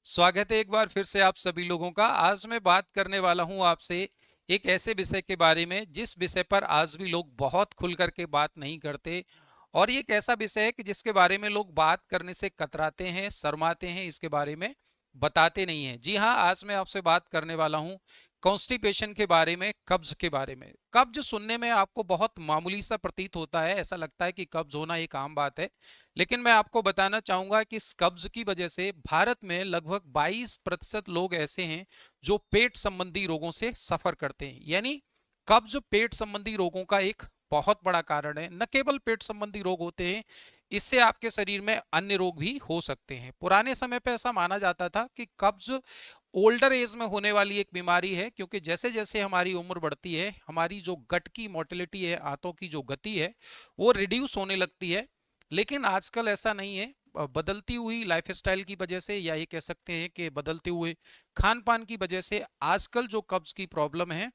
स्वागत है एक बार फिर से आप सभी लोगों का। आज मैं बात करने वाला हूं आपसे एक ऐसे विषय के बारे में जिस विषय पर आज भी लोग बहुत खुल करके बात नहीं करते। और ये एक ऐसा विषय है कि जिसके बारे में लोग बात करने से कतराते हैं, शर्माते हैं, इसके बारे में बताते नहीं हैं। जी हाँ, आज मैं आपसे बात करने वाला हूँ कॉन्स्टिपेशन के बारे में, कब्ज के बारे में। कब्ज सुनने में आपको बहुत मामूली सा प्रतीत होता है, ऐसा लगता है कि कब्ज होना एक आम बात है। लेकिन मैं आपको बताना चाहूंगा कि इस कब्ज की वजह से भारत में लगभग 22% लोग ऐसे हैं जो पेट संबंधी रोगों से सफर करते हैं। यानी कब्ज पेट संबंधी रोगों का एक बहुत बड़ा कारण है। न केवल पेट संबंधी रोग होते हैं, इससे आपके शरीर में अन्य रोग भी हो सकते हैं। पुराने समय पे ऐसा माना जाता था कि कब्ज ओल्डर एज में होने वाली एक बीमारी है, क्योंकि जैसे जैसे हमारी उम्र बढ़ती है हमारी जो गट की मोटिलिटी है, आंतों की जो गति है, वो रिड्यूस होने लगती है। लेकिन आजकल ऐसा नहीं है। बदलती हुई लाइफस्टाइल की वजह से, या ये कह सकते हैं कि बदलते हुए खान पान की वजह से, आजकल जो कब्ज की प्रॉब्लम है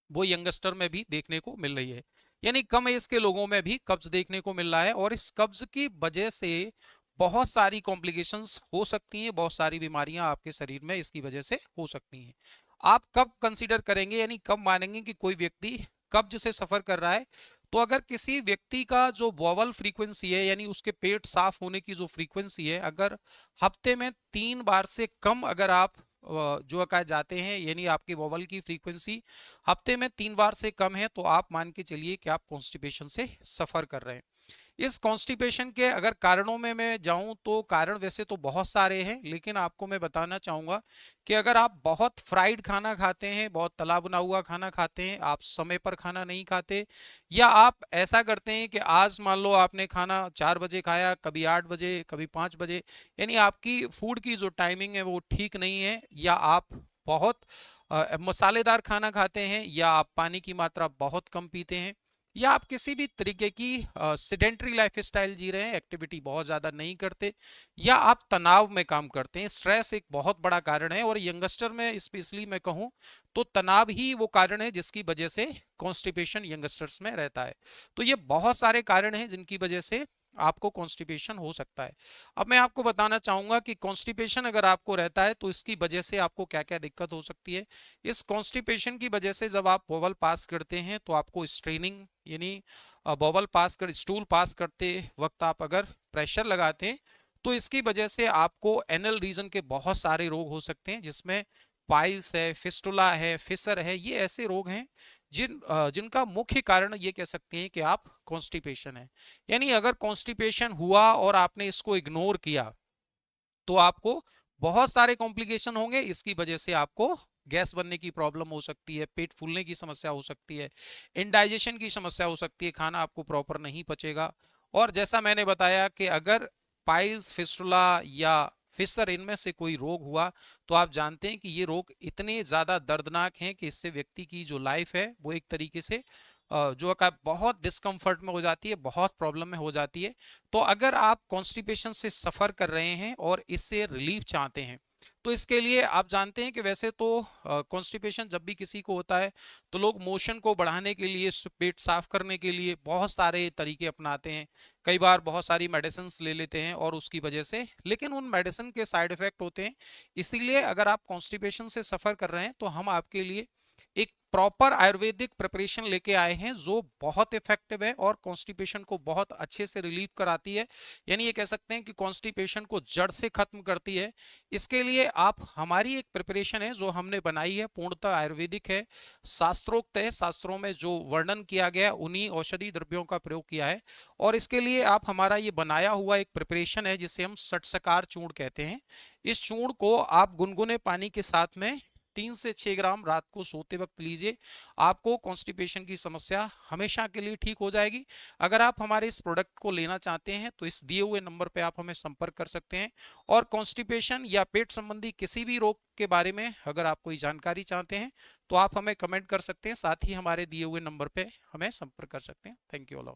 वो यंगस्टर में भी देखने को मिल रही है। यानी कम एज के लोगों में भी कब्ज देखने को मिल रहा है, और इस कब्ज की वजह से बहुत सारी कॉम्प्लिकेशंस हो सकती हैं, बहुत सारी बीमारियां आपके शरीर में इसकी वजह से हो सकती हैं। आप कब कंसीडर करेंगे, यानी कब मानेंगे कि कोई व्यक्ति कब्ज से सफर कर रहा है? तो अगर किसी व्यक्ति का जो बॉवल फ्रीक्वेंसी है, यानी उसके पेट साफ होने की जो फ्रीक्वेंसी है, अगर हफ्ते में 3 बार से कम अगर आप जो कहा जाते हैं, यानी आपके बॉवल की फ्रीक्वेंसी हफ्ते में 3 बार से कम है, तो आप मान के चलिए कि आप कॉन्स्टिपेशन से सफर कर रहे हैं। इस कॉन्स्टिपेशन के अगर कारणों में मैं जाऊं तो कारण वैसे तो बहुत सारे हैं, लेकिन आपको मैं बताना चाहूंगा कि अगर आप बहुत फ्राइड खाना खाते हैं, बहुत तला भुना हुआ खाना खाते हैं, आप समय पर खाना नहीं खाते, या आप ऐसा करते हैं कि आज मान लो आपने खाना 4 बजे खाया, कभी 8 बजे, कभी 5 बजे, यानी आपकी फूड की जो टाइमिंग है वो ठीक नहीं है, या आप बहुत मसालेदार खाना खाते हैं, या आप पानी की मात्रा बहुत कम पीते हैं, या आप किसी भी तरीके की सिडेंटरी लाइफस्टाइल जी रहे हैं, एक्टिविटी बहुत ज़्यादा नहीं करते, या आप तनाव में काम करते हैं। स्ट्रेस एक बहुत बड़ा कारण है, और यंगस्टर में स्पेशली मैं कहूँ तो तनाव ही वो कारण है जिसकी वजह से कॉन्स्टिपेशन यंगस्टर्स में रहता है। तो ये बहुत सारे कारण हैं जिनकी वजह से आपको कॉन्स्टिपेशन हो सकता है। अब मैं आपको बताना चाहूंगा कि कॉन्स्टिपेशन अगर आपको रहता है तो इसकी वजह से आपको क्या क्या दिक्कत हो सकती है। इस कॉन्स्टिपेशन की वजह से जब आप बॉवल पास करते हैं तो आपको स्ट्रेनिंग, यानी बॉवल पास कर स्टूल पास करते वक्त आप अगर प्रेशर लगाते हैं तो इसकी वजह से आपको एनल रीजन के बहुत सारे रोग हो सकते हैं, जिसमें पाइल्स है, फिस्टुला है, फिसर है। ये ऐसे रोग हैं जिनका मुख्य कारण ये कह सकते हैं कि आप कॉन्स्टिपेशन है। यानी अगर कॉन्स्टिपेशन हुआ और आपने इसको इग्नोर किया तो आपको बहुत सारे कॉम्प्लिकेशन होंगे। इसकी वजह से आपको गैस बनने की प्रॉब्लम हो सकती है, पेट फूलने की समस्या हो सकती है, इंडाइजेशन की समस्या हो सकती है, खाना आपको प्रॉपर नहीं पचेगा। और जैसा मैंने बताया कि अगर पाइल्स, फिस्टुला या फिशर इनमें से कोई रोग हुआ तो आप जानते हैं कि ये रोग इतने ज़्यादा दर्दनाक हैं कि इससे व्यक्ति की जो लाइफ है वो एक तरीके से जो का बहुत डिस्कम्फर्ट में हो जाती है, बहुत प्रॉब्लम में हो जाती है। तो अगर आप कॉन्स्टिपेशन से सफ़र कर रहे हैं और इससे रिलीफ चाहते हैं तो इसके लिए आप जानते हैं कि वैसे तो कॉन्स्टिपेशन जब भी किसी को होता है तो लोग मोशन को बढ़ाने के लिए, पेट साफ करने के लिए बहुत सारे तरीके अपनाते हैं। कई बार बहुत सारी मेडिसिन ले लेते हैं और उसकी वजह से, लेकिन उन मेडिसिन के साइड इफेक्ट होते हैं। इसीलिए अगर आप कॉन्स्टिपेशन से सफ़र कर रहे हैं तो हम आपके लिए एक प्रॉपर आयुर्वेदिक प्रिपरेशन लेके आए हैं जो बहुत इफेक्टिव है और कॉन्स्टिपेशन को बहुत अच्छे से रिलीव कराती है। यानी ये कह सकते हैं कि कॉन्स्टिपेशन को जड़ से खत्म करती है। इसके लिए आप हमारी एक प्रिपरेशन है जो हमने बनाई है, पूर्णतः आयुर्वेदिक है, शास्त्रोक्त है, शास्त्रों में जो वर्णन किया गया उन्हीं औषधि द्रव्यों का प्रयोग किया है। और इसके लिए आप हमारा ये बनाया हुआ एक प्रिपरेशन है जिसे हम षटसकार चूर्ण कहते हैं। इस चूर्ण को आप गुनगुने पानी के साथ में 3 से 6 ग्राम रात को सोते वक्त लीजिए। आपको कॉन्स्टिपेशन की समस्या हमेशा के लिए ठीक हो जाएगी। अगर आप हमारे इस प्रोडक्ट को लेना चाहते हैं तो इस दिए हुए नंबर पे आप हमें संपर्क कर सकते हैं। और कॉन्स्टिपेशन या पेट संबंधी किसी भी रोग के बारे में अगर आप कोई जानकारी चाहते हैं तो आप हमें कमेंट कर सकते हैं, साथ ही हमारे दिए हुए नंबर पे हमें संपर्क कर सकते हैं। Thank you all.